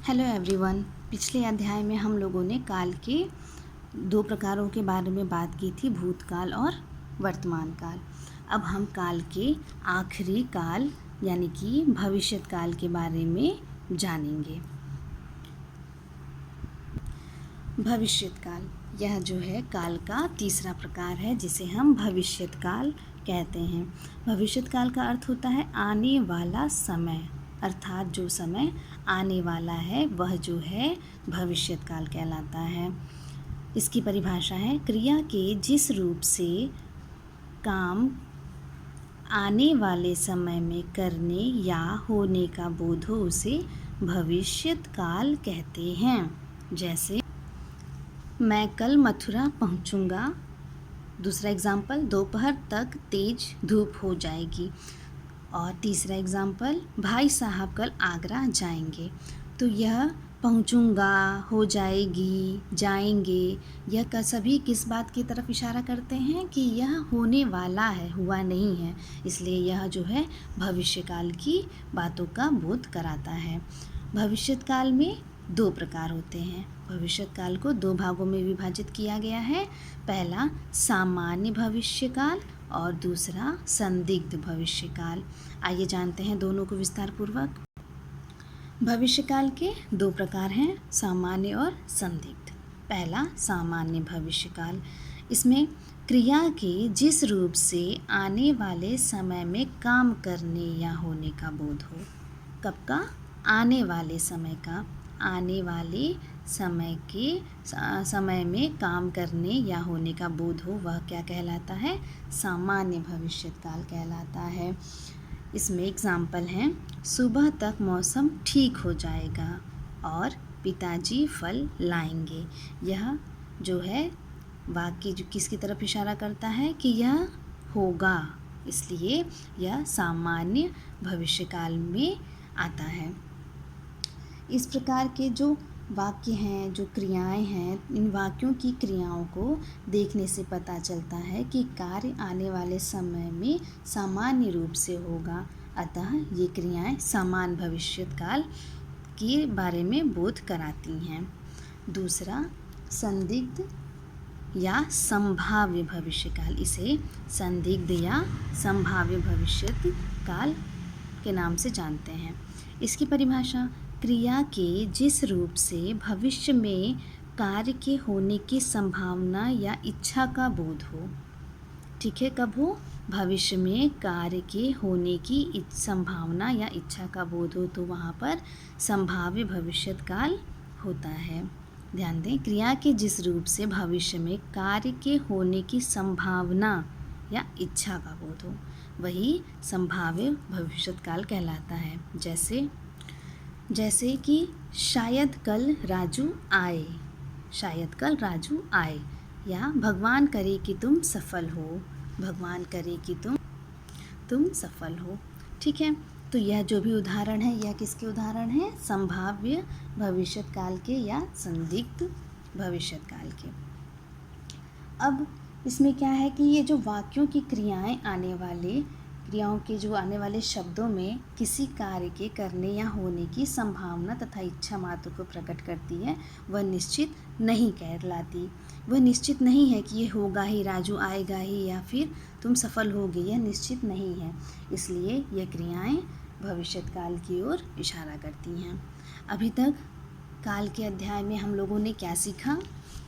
Hello everyone. पिछले अध्याय में हम लोगों ने काल के दो प्रकारों के बारे में बात की थी, भूतकाल और वर्तमान काल। अब हम काल के आखिरी काल यानी कि भविष्यत काल के बारे में जानेंगे। भविष्यत काल यह जो है काल का तीसरा प्रकार है जिसे हम भविष्यत काल कहते हैं। भविष्यत काल का अर्थ होता है आने वाला समय, अर्थात जो समय आने वाला है वह जो है भविष्यत काल कहलाता है। इसकी परिभाषा है क्रिया के जिस रूप से काम आने वाले समय में करने या होने का बोध हो उसे भविष्यत काल कहते हैं। जैसे मैं कल मथुरा पहुंचूंगा। दूसरा एग्जाम्पल, दोपहर तक तेज धूप हो जाएगी। और तीसरा एग्जाम्पल, भाई साहब कल आगरा जाएंगे। तो यह पहुंचूंगा, हो जाएगी, जाएंगे, यह सभी किस बात की तरफ इशारा करते हैं कि यह होने वाला है, हुआ नहीं है। इसलिए यह जो है भविष्यकाल की बातों का बोध कराता है। भविष्यत काल में दो प्रकार होते हैं। भविष्यत काल को दो भागों में विभाजित किया गया है। पहला सामान्य भविष्यकाल और दूसरा संदिग्ध भविष्यकाल। आइए जानते हैं दोनों को विस्तार पूर्वक। भविष्यकाल के दो प्रकार हैं, सामान्य और संदिग्ध। पहला सामान्य भविष्यकाल, इसमें क्रिया के जिस रूप से आने वाले समय में काम करने या होने का बोध हो। कब का? आने वाले समय का। आने वाले समय में काम करने या होने का बोध हो, वह क्या कहलाता है? सामान्य भविष्यत काल कहलाता है। इसमें एग्जाम्पल हैं, सुबह तक मौसम ठीक हो जाएगा और पिताजी फल लाएंगे। यह जो है वाक्य जो किसकी तरफ इशारा करता है कि यह होगा, इसलिए यह सामान्य भविष्यकाल में आता है। इस प्रकार के जो वाक्य हैं, जो क्रियाएं हैं, इन वाक्यों की क्रियाओं को देखने से पता चलता है कि कार्य आने वाले समय में सामान्य रूप से होगा। अतः ये क्रियाएं समान भविष्यत काल के बारे में बोध कराती हैं। दूसरा संदिग्ध या संभाव्य भविष्यकाल, इसे संदिग्ध या संभाव्य भविष्यत काल के नाम से जानते हैं। इसकी परिभाषा क्रिया के जिस रूप से भविष्य में कार्य के होने की संभावना या इच्छा का बोध हो। ठीक है, कब हो? भविष्य में कार्य के होने की संभावना या इच्छा का बोध हो तो वहाँ पर संभाव्य भविष्यत काल होता है। ध्यान दें, क्रिया के जिस रूप से भविष्य में कार्य के होने की संभावना या इच्छा का बोध हो, वही संभाव्य भविष्यत काल कहलाता है। जैसे कि शायद कल राजू आए, शायद कल राजू आए, या भगवान करे कि तुम सफल हो, भगवान करे कि तुम सफल हो। ठीक है, तो यह जो भी उदाहरण है यह किसके उदाहरण हैं? संभाव्य भविष्यत काल के या संदिग्ध भविष्यत काल के। अब इसमें क्या है कि ये जो वाक्यों की क्रियाओं के जो आने वाले शब्दों में किसी कार्य के करने या होने की संभावना तथा इच्छा मात्र को प्रकट करती है, वह निश्चित नहीं कहलाती। वह निश्चित नहीं है कि ये होगा ही, राजू आएगा ही, या फिर तुम सफल होगे, यह निश्चित नहीं है। इसलिए यह क्रियाएं भविष्यत काल की ओर इशारा करती हैं। अभी तक काल के अध्याय में हम लोगों ने क्या सीखा?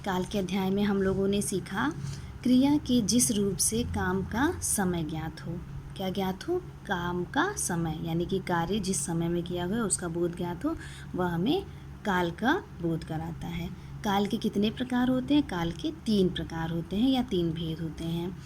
काल के अध्याय में हम लोगों ने सीखा क्रिया के जिस रूप से काम का समय ज्ञात हो। क्या ज्ञात हो? काम का समय, यानी कि कार्य जिस समय में किया गया उसका बोध ज्ञात हो, वह हमें काल का बोध कराता है। काल के कितने प्रकार होते हैं? काल के 3 प्रकार होते हैं या 3 भेद होते हैं।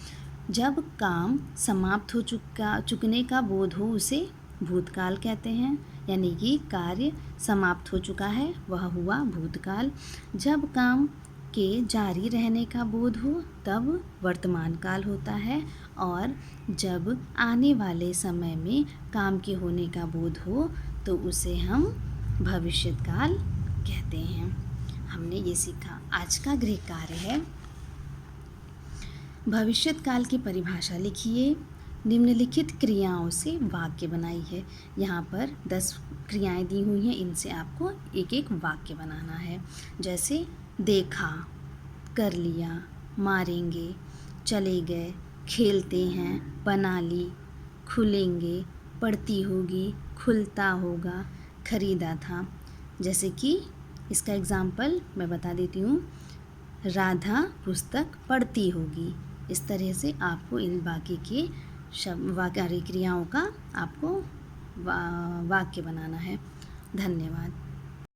जब काम समाप्त हो चुकने का बोध हो उसे भूतकाल कहते हैं, यानी कि कार्य समाप्त हो चुका है, वह हुआ भूतकाल। जब काम के जारी रहने का बोध हो तब वर्तमान काल होता है, और जब आने वाले समय में काम के होने का बोध हो तो उसे हम भविष्यत काल कहते हैं। हमने ये सीखा। आज का गृह कार्य है, भविष्यत काल की परिभाषा लिखिए। निम्नलिखित क्रियाओं से वाक्य बनाई है। यहाँ पर 10 क्रियाएं दी हुई हैं, इनसे आपको एक एक वाक्य बनाना है। जैसे देखा, कर लिया, मारेंगे, चले गए, खेलते हैं, बना ली, खुलेंगे, पढ़ती होगी, खुलता होगा, खरीदा था। जैसे कि इसका एग्ज़ाम्पल मैं बता देती हूँ, राधा पुस्तक पढ़ती होगी। इस तरह से आपको इन बाकी के वाक्य क्रियाओं का आपको वाक्य बनाना है। धन्यवाद।